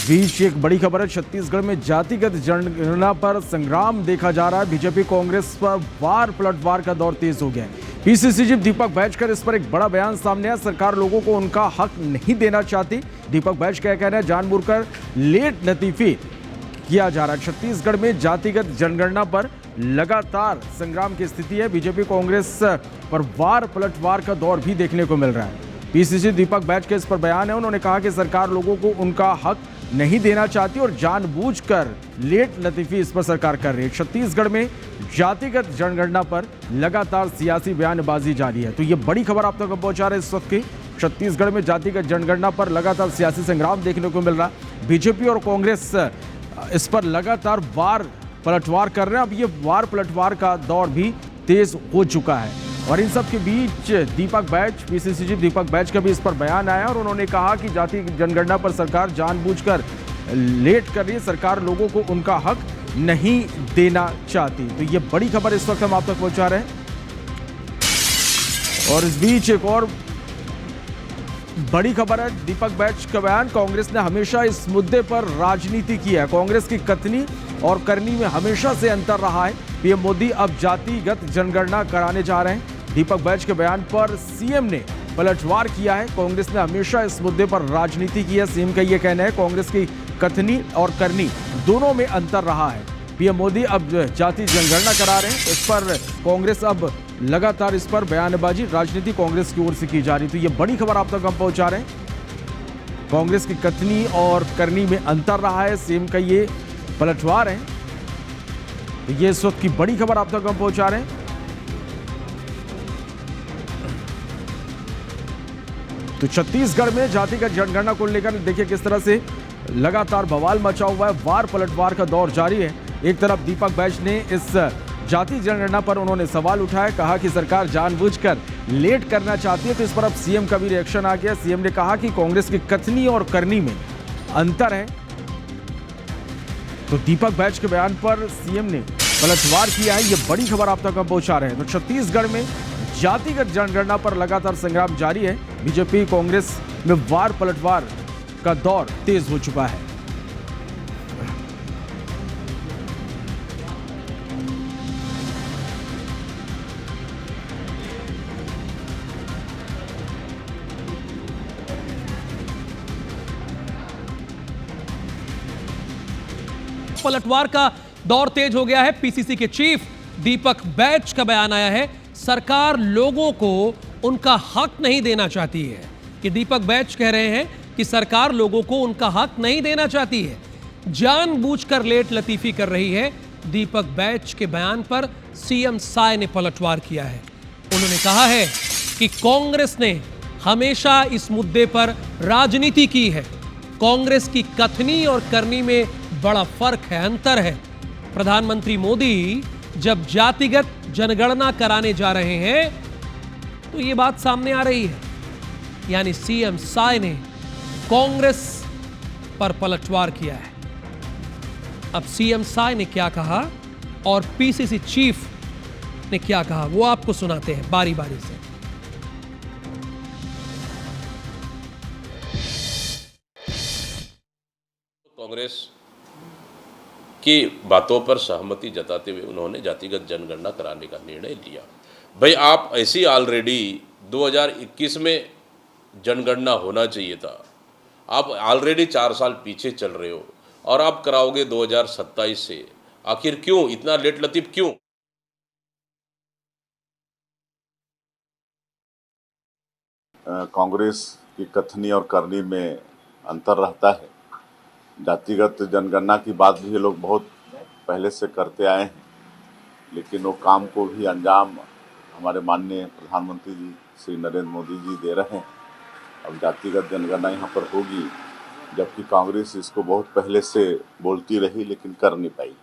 इस बीच एक बड़ी खबर है। छत्तीसगढ़ में जातिगत जनगणना पर संग्राम देखा जा रहा है। बीजेपी कांग्रेस पर वार पलटवार का दौर तेज हो गया है। पीसीसी चीफ दीपक बैजकर इस पर एक बड़ा बयान सामने आया। सरकार लोगों को उनका हक नहीं देना चाहती। दीपक बैज का कहना है जानबूझकर लेट लतीफी किया जा रहा है। छत्तीसगढ़ में जातिगत जनगणना पर लगातार संग्राम की स्थिति है। बीजेपी कांग्रेस पर वार पलटवार का दौर भी देखने को मिल रहा है। पीसीसी दीपक बैज के इस पर बयान है। उन्होंने कहा कि सरकार लोगों को उनका हक नहीं देना चाहती और जानबूझकर लेट लतीफी इस पर सरकार कर रही है। छत्तीसगढ़ में जातिगत जनगणना पर लगातार सियासी बयानबाजी जारी है। तो ये बड़ी खबर आप तक पहुंचा रहे हैं इस वक्त की। छत्तीसगढ़ में जातिगत जनगणना पर लगातार सियासी संग्राम देखने को मिल रहा है। बीजेपी और कांग्रेस इस पर लगातार वार पलटवार कर रहे हैं। अब ये वार पलटवार का दौर भी तेज हो चुका है और इन सब के बीच दीपक बैज, पीसीसी चीफ दीपक बैज का भी इस पर बयान आया और उन्होंने कहा कि जाति जनगणना पर सरकार जानबूझकर लेट कर रही है। सरकार लोगों को उनका हक नहीं देना चाहती। तो ये बड़ी खबर इस वक्त हम आप तक पहुंचा रहे हैं। और इस बीच एक और बड़ी खबर है। दीपक बैज का बयान, कांग्रेस ने हमेशा इस मुद्दे पर राजनीति की है। कांग्रेस की कथनी और करनी में हमेशा से अंतर रहा है। पीएम मोदी अब जातिगत जनगणना कराने जा रहे हैं। दीपक बैज के बयान पर सीएम ने पलटवार किया है। कांग्रेस ने हमेशा इस मुद्दे पर राजनीति की है। सीएम का यह कहना है कांग्रेस की कथनी और करनी दोनों में अंतर रहा है। पीएम मोदी अब जाति जनगणना करा रहे हैं। इस पर कांग्रेस अब लगातार इस पर बयानबाजी राजनीति कांग्रेस की ओर से की जा रही। तो ये बड़ी खबर आप तक हम पहुंचा रहे हैं। कांग्रेस की कथनी और करनी में अंतर रहा है। सीएम का ये पलटवार है। तो ये इस वक्त की बड़ी खबर आप तक हम पहुंचा रहे हैं। तो छत्तीसगढ़ में जातिगत जनगणना को लेकर देखिए किस तरह से लगातार बवाल मचा हुआ है। वार पलटवार का दौर जारी है। एक तरफ दीपक बैज ने इस जाति जनगणना पर उन्होंने सवाल उठाया, कहा कि सरकार जानबूझकर लेट करना चाहती है। तो इस पर अब सीएम का भी रिएक्शन आ गया। सीएम ने कहा कि कांग्रेस की कथनी और करनी में अंतर है। तो दीपक बैज के बयान पर सीएम ने पलटवार किया है। ये बड़ी खबर आप तक हम पहुंचा रहे हैं। तो छत्तीसगढ़ में जातिगत जनगणना पर लगातार संग्राम जारी है। बीजेपी कांग्रेस में वार पलटवार का दौर तेज हो चुका है। पलटवार का दौर तेज हो गया है। पीसीसी के चीफ दीपक बैज का बयान आया है, सरकार लोगों को उनका हक नहीं देना चाहती है। कि दीपक बैज कह रहे हैं कि सरकार लोगों को उनका हक नहीं देना चाहती है, जानबूझकर लेट लतीफी कर रही है। दीपक बैज के बयान पर सीएम साय ने पलटवार किया है। उन्होंने कहा है कि कांग्रेस ने हमेशा इस मुद्दे पर राजनीति की है। कांग्रेस की कथनी और करनी में बड़ा फर्क है, अंतर है। प्रधानमंत्री मोदी जब जातिगत जनगणना कराने जा रहे हैं तो यह बात सामने आ रही है। यानी सीएम साय ने कांग्रेस पर पलटवार किया है। अब सीएम साय ने क्या कहा और पीसीसी चीफ ने क्या कहा वो आपको सुनाते हैं बारी बारी से। कांग्रेस की बातों पर सहमति जताते हुए उन्होंने जातिगत जनगणना कराने का निर्णय लिया। भाई आप ऐसी ऑलरेडी 2021 में जनगणना होना चाहिए था। आप ऑलरेडी 4 साल पीछे चल रहे हो और आप कराओगे 2027 से। आखिर क्यों इतना लेट लतीफ क्यों? कांग्रेस की कथनी और करनी में अंतर रहता है। जातिगत जनगणना की बात भी ये लोग बहुत पहले से करते आए हैं, लेकिन वो काम को भी अंजाम हमारे माननीय प्रधानमंत्री जी श्री नरेंद्र मोदी जी दे रहे हैं। अब जातिगत जनगणना यहाँ पर होगी, जबकि कांग्रेस इसको बहुत पहले से बोलती रही लेकिन कर नहीं पाई।